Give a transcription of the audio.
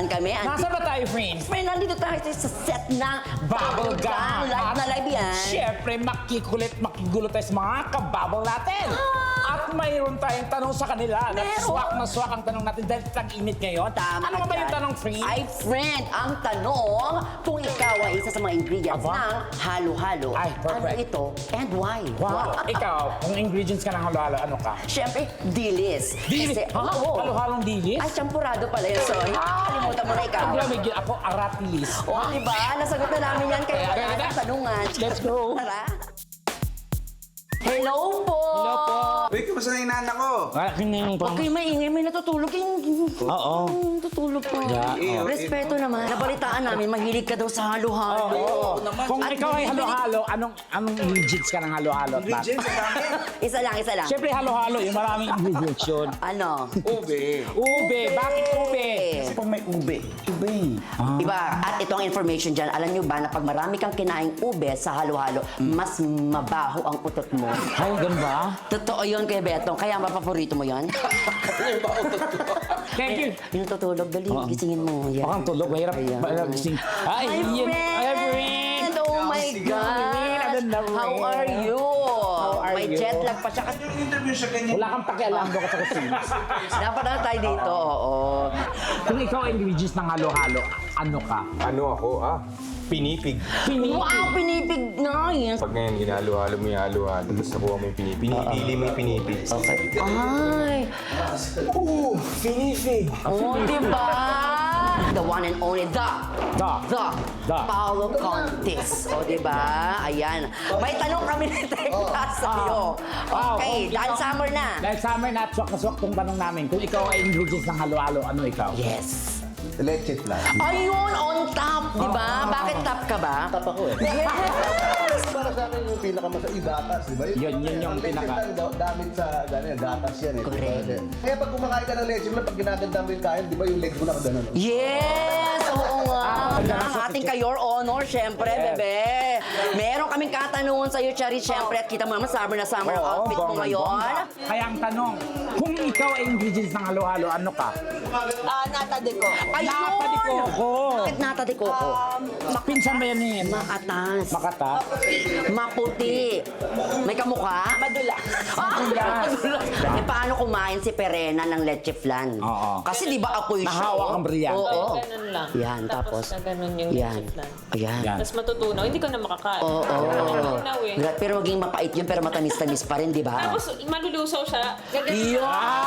Nasaan kami? Nasaan ba tayo, friends? Friend, nandito tayo sa set ng Bubblegum. Live na live yan. Siyempre, makigulo tayo sa mga kababble natin. At mayroon tayong tanong sa kanila. Swak na swak ang tanong natin dahil tag-init ngayon. Tama ano ka ba yung dyan. tanong, friend? Ay, friend, ang tanong, kung ikaw ay isa sa mga ingredients Aba. ng halo-halo, Ay, perfect. ano ito and why? Wow. Ikaw, kung ingredients ka ng halo-halo, ano ka? Siyempre, dilis. Dilis? Kasi, Ha? oo. Halo-halong dilis? Ay, champurado pala yun. Sorry. Kalimutan mo na ikaw. Ang lamig yun, ako aratilis. O, diba? Nasagot na namin yan kaya Tara, wala tara. nang tanungan. Let's go. Tara. Hello po! Hello po. Uy, kamusta na yung nana ko? Aking Huwag kayo maingay, may natutulog yung... Oo. Natutulog pa. Yeah. Respeto naman. Nabalitaan namin, mahilig ka daw sa halo-halo. Kung At ikaw ay bibili- halo-halo, anong ingredients ka ng halo-halo? Ingredients, ang dami. Isa lang, isa lang. Siyempre, halo-halo, yung maraming ingredients yun. Ano? Ube. Ube, bakit ube? Kasi pag may ube, ube. Iba, at itong information dyan, alam nyo ba na pag marami kang kinaing ube sa halo-halo, mas mabaho ang utot mo. Ay, ganun ba? Totoo yun kay Betong, kaya mapaporito mo yun? Thank you. Yung tutulog, dali, gisingin mo. Yan. Baka tulog, mahirap. Ayan. Mahirap gising. Ay, My yun. friend! Ay, friend! Oh my Friend, God! ano na, How friend? are you? are May you? jet lag pa siya. Kasi Yung interview siya ganyan. Wala kang pakialam doon ka sa kusina. dapat na tayo dito, oo. Kung ikaw ay ingredients ng halo-halo, ano ka? Ano ako? Pinipig. Pinipig. Wow, pinipig na yun. Pag ngayon ginalo-halo mo yung halo-halo, tapos nakuha mo yung pinipig. Pinipili mo yung pinipig. Okay. Ay, Pinipig! oh, diba? The one and only, the Paolo Contis. O, diba? Ayan. May tanong kami ni Tekla sa'yo. Okay, dahil summer na. Dahil summer na at swak na swak tong tanong namin. Kung ikaw ay ingredients ng halo-halo, ano ikaw? Yes. Leche flan. Ayun, on top, di ba? Bakit top ka ba? Tap ako eh. Yes! Para sa akin yung pinakamasa gatas, di ba? Yun yung leche pinaka- flan, damit sa gatas yan eh. Correct. Kaya pag kumakain ka ng leche flan, pag ginaganda mo yung kain, di ba yung legs mo nakaganon? Yes! Oo nga. Ang ating ka-your honor, syempre, Yes. bebe. Meron kaming katanungan sa'yo, Charis, syempre. At kita mo naman, summer na summer ang Oo, outfit mo bongga, ngayon. bongga. Kaya ang tanong, kung ikaw ay ingredients ng halo-halo, ano ka? Nata de ko. Ayun! Nata de coco. Bakit nata de coco? Pinsan ba yan eh? Maatas. Makata? Maputi. May kamukha? Madula. Madulas. Eh, paano kumain si Perena ng leche flan? Oo. Kasi di ba apoy siya? Nahawak ang brilyante. Oo. Ganun lang. Yan, tapos. na ganun yung Yan. leche flan. Ayan. Yan. Tapos matutunaw. Hindi ko na makakain. Oo. Matutunaw eh. Pero maging mapait yun, pero matamis-tamis pa rin, di ba? Tapos malulusaw siya. Gaganon. Yun!